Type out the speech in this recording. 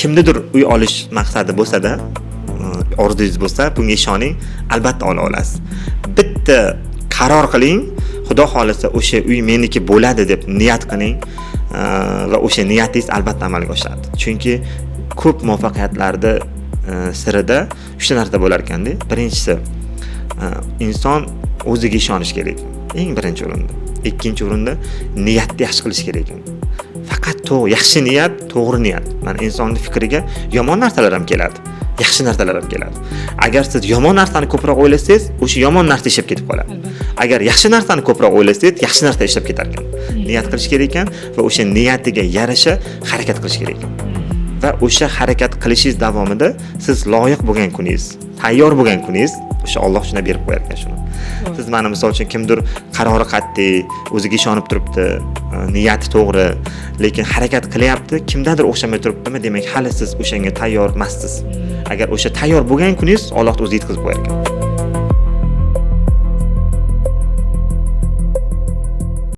kimnidir uy olish maqsadi bo'lsa-da, orzungiz bo'lsa, bunga ishoning, albatta ola olasiz. Bitta qaror qiling, Xudo xolisa o'sha uy meniki bo'ladi deb niyat qiling va o'sha niyatingiz albatta amalga oshadi. Chunki ko'p muvaffaqiyatlarda sirida 3 ta narsa bo'lar ekanda. Birinchisi, inson o'ziga ishonish kerak. Eng birinchi o'rinda. Ikkinchi o'rinda niyatni yaxshi qilish kerak. Faqat yaxshi niyat, to'g'ri niyat. Mana insonning fikriga yomon narsalar ham keladi, yaxshi narsalar ham keladi. Agar siz yomon narsani ko'proq o'ylasangiz, o'sha yomon narsa ishab ketib qoladi. Agar yaxshi narsani ko'proq o'ylasangiz, yaxshi narsa ishab ketar ekan. Niyat qilish kerak ekan va o'sha niyatiga yarasha harakat qilish kerak ekan. Va o'sha harakat qilishingiz davomida siz loyiq bo'lgan kuningiz, tayyor bo'lgan kuningiz o'sha Alloh shuna berib qo'yar ekan shuni. Siz mana misol uchun kimdir qarori qat'iy, o'ziga ishonib turibdi, niyati to'g'ri, lekin harakat qilyapti, kimdadir o'xshamay turibdimi, demak hali siz o'shanga tayyor emassiz. Agar o'sha tayyor bo'lgan kuningiz Alloh o'zi yetkazib qo'yar ekan.